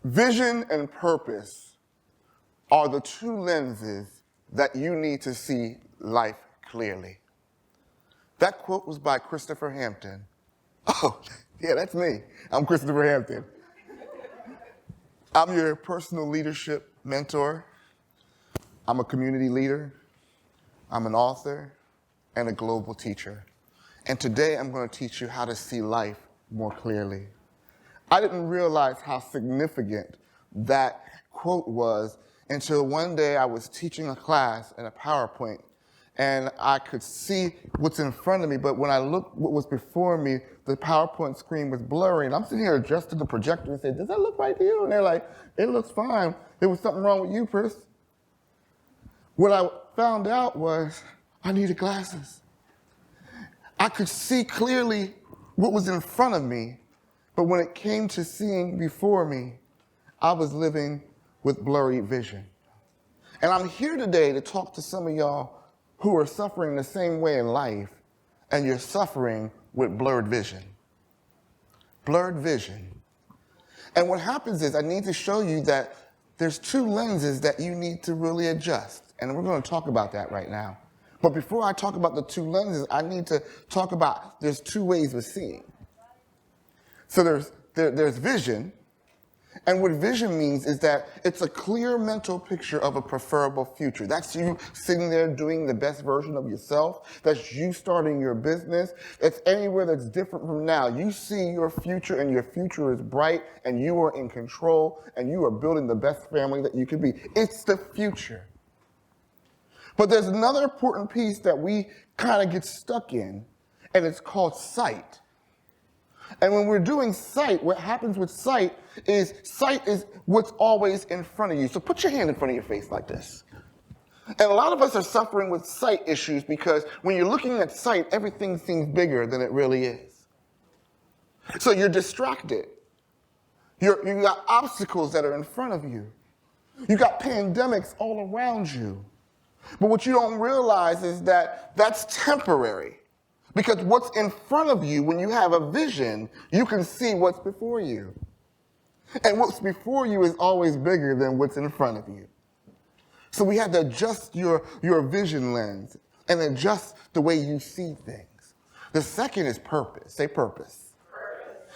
Vision and purpose are the two lenses that you need to see life clearly. That quote was by Christopher Hampton. Oh, yeah, that's me. I'm Christopher Hampton. I'm your personal leadership mentor. I'm a community leader. I'm an author and a global teacher. And today I'm going to teach you how to see life more clearly. I didn't realize how significant that quote was until one day I was teaching a class in a PowerPoint and I could see what's in front of me, but when I looked what was before me, the PowerPoint screen was blurry, and I'm sitting here adjusting the projector and saying, does that look right to you? And they're like, it looks fine. There was something wrong with you, Chris. What I found out was I needed glasses. I could see clearly what was in front of me, but when it came to seeing before me, I was living with blurry vision. And I'm here today to talk to some of y'all who are suffering the same way in life, and you're suffering with blurred vision. Blurred vision. And what happens is I need to show you that there's two lenses that you need to really adjust. And we're going to talk about that right now. But before I talk about the two lenses, I need to talk about there's two ways of seeing. So there's vision. And what vision means is that it's a clear mental picture of a preferable future. That's you sitting there doing the best version of yourself. That's you starting your business. It's anywhere that's different from now. You see your future, and your future is bright, and you are in control, and you are building the best family that you can be. It's the future. But there's another important piece that we kind of get stuck in, and it's called sight. And when we're doing sight, what happens with sight is what's always in front of you. So put your hand in front of your face like this. And a lot of us are suffering with sight issues because when you're looking at sight, everything seems bigger than it really is. So you're distracted. You got obstacles that are in front of you. You got pandemics all around you. But what you don't realize is that that's temporary. Because what's in front of you, when you have a vision, you can see what's before you. And what's before you is always bigger than what's in front of you. So we have to adjust your vision lens and adjust the way you see things. The second is purpose. Say purpose.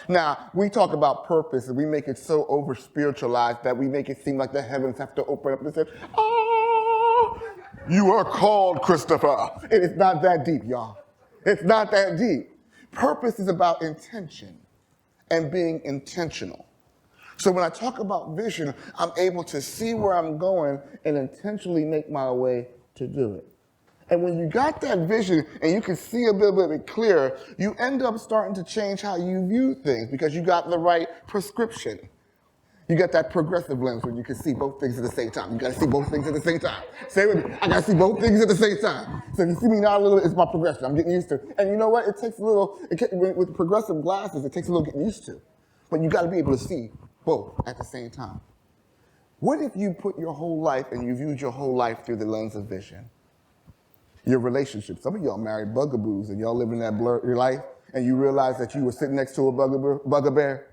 Now, we talk about purpose and we make it so over-spiritualized that we make it seem like the heavens have to open up and say, oh, you are called, Christopher. And it's not that deep, y'all. It's not that deep. Purpose is about intention and being intentional. So when I talk about vision, I'm able to see where I'm going and intentionally make my way to do it. And when you got that vision and you can see a little bit clearer, you end up starting to change how you view things because you got the right prescription. You got that progressive lens when you can see both things at the same time. You got to see both things at the same time. Say it with me. I got to see both things at the same time. So if you see me now a little bit, it's my progression. I'm getting used to it. And you know what? It takes a little, with progressive glasses, it takes a little getting used to. But you got to be able to see both at the same time. What if you put your whole life and you viewed your whole life through the lens of vision? Your relationship. Some of y'all married bugaboos and y'all living that blurred life and you realize that you were sitting next to a bugbear.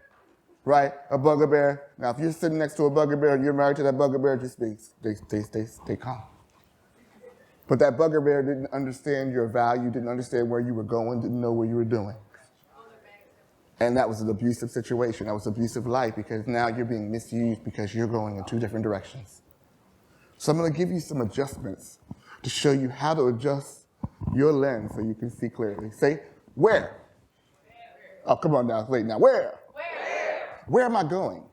Right? A bugbear. Now, if you're sitting next to a bugbear and you're married to that bugbear, just stay calm. But that bugbear didn't understand your value, didn't understand where you were going, didn't know what you were doing. And that was an abusive situation. That was abusive life because now you're being misused because you're going in two different directions. So I'm going to give you some adjustments to show you how to adjust your lens so you can see clearly. Say, where? Oh, come on now. Wait, now, where? Where am I going?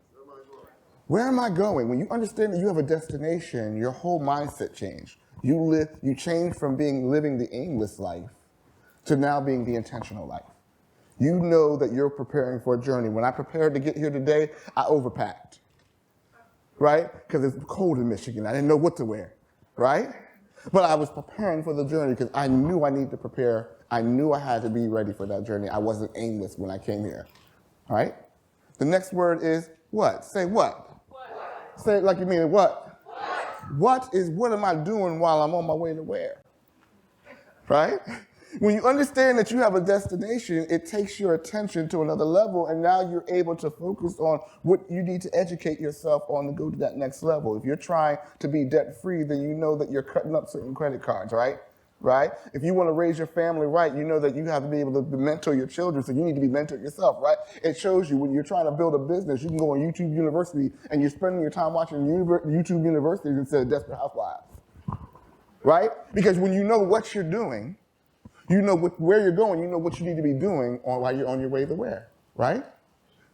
Where am I going? When you understand that you have a destination, your whole mindset changed. You change from living the aimless life to now being the intentional life. You know that you're preparing for a journey. When I prepared to get here today, I overpacked, right? Because it's cold in Michigan. I didn't know what to wear, right? But I was preparing for the journey because I knew I needed to prepare. I knew I had to be ready for that journey. I wasn't aimless when I came here, all right? The next word is what? Say what? What? Say it like you mean it. What? What am I doing while I'm on my way to where? Right? When you understand that you have a destination, it takes your attention to another level, and now you're able to focus on what you need to educate yourself on to go to that next level. If you're trying to be debt-free, then you know that you're cutting up certain credit cards, right? Right? If you want to raise your family right, you know that you have to be able to mentor your children, so you need to be mentored yourself, right? It shows you when you're trying to build a business, you can go on YouTube University and you're spending your time watching YouTube Universities instead of Desperate Housewives, right? Because when you know what you're doing, you know where you're going, you know what you need to be doing while you're on your way to where, right?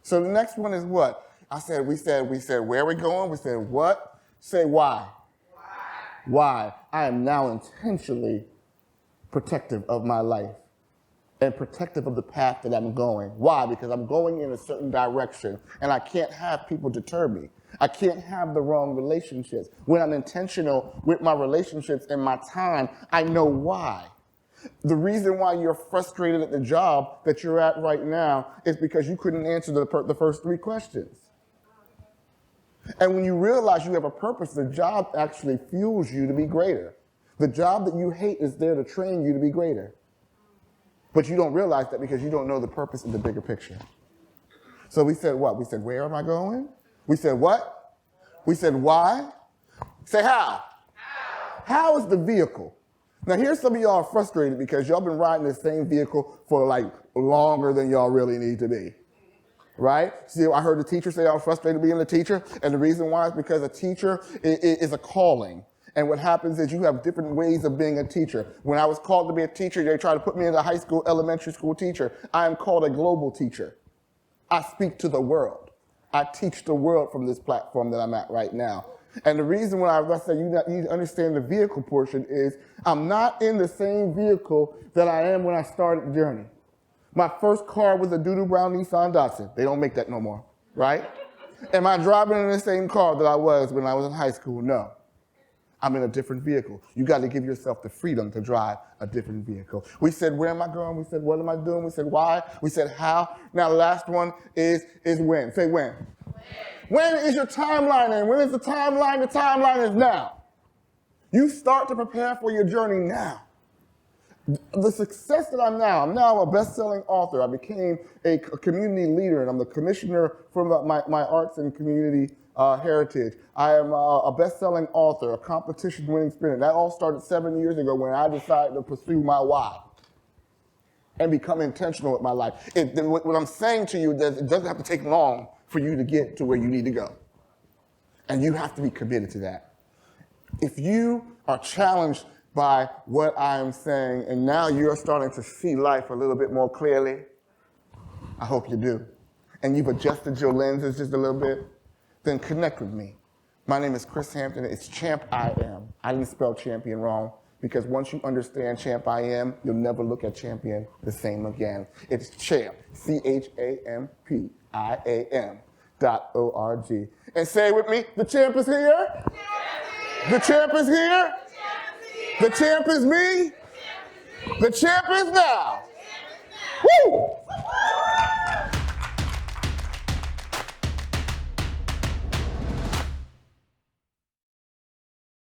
So the next one is what? We said, where are we going? We said, what? Say why. Why? I am now intentionally protective of my life and protective of the path that I'm going. Why? Because I'm going in a certain direction, and I can't have people deter me. I can't have the wrong relationships. When I'm intentional with my relationships and my time, I know why. The reason why you're frustrated at the job that you're at right now is because you couldn't answer the first 3 questions. And when you realize you have a purpose, the job actually fuels you to be greater. The job that you hate is there to train you to be greater. But you don't realize that because you don't know the purpose in the bigger picture. So we said what? We said, where am I going? We said what? We said why? Say how. How is the vehicle? Now here's some of y'all frustrated because y'all been riding the same vehicle for like longer than y'all really need to be. Right? See, I heard the teacher say I was frustrated being a teacher, and the reason why is because a teacher is a calling. And what happens is you have different ways of being a teacher. When I was called to be a teacher, they tried to put me in a high school, elementary school teacher. I am called a global teacher. I speak to the world. I teach the world from this platform that I'm at right now. And the reason why I say you need to understand the vehicle portion is I'm not in the same vehicle that I am when I started the journey. My first car was a doo-doo brown Nissan Datsun. They don't make that no more, right? Am I driving in the same car that I was when I was in high school? No. I'm in a different vehicle. You got to give yourself the freedom to drive a different vehicle. We said, where am I going? We said, what am I doing? We said, why? We said, how? Now, the last one is when. Say when. When is your timeline in? When is the timeline? The timeline is now. You start to prepare for your journey now. The success that I'm now a best-selling author. I became a community leader, and I'm the commissioner for my arts and community heritage. I am a best-selling author, a competition-winning spinner. That all started 7 years ago when I decided to pursue my why and become intentional with my life. What I'm saying to you is it doesn't have to take long for you to get to where you need to go. And you have to be committed to that. If you are challenged by what I am saying, and now you're starting to see life a little bit more clearly, I hope you do, and you've adjusted your lenses just a little bit, then connect with me. My name is Chris Hampton. It's Champ I Am. I didn't spell champion wrong, because once you understand Champ I Am, you'll never look at champion the same again. It's Champ, CHAMPIAM.org. And say with me, the champ is here. The champ is here. The champ is me. The champ is now. Woo!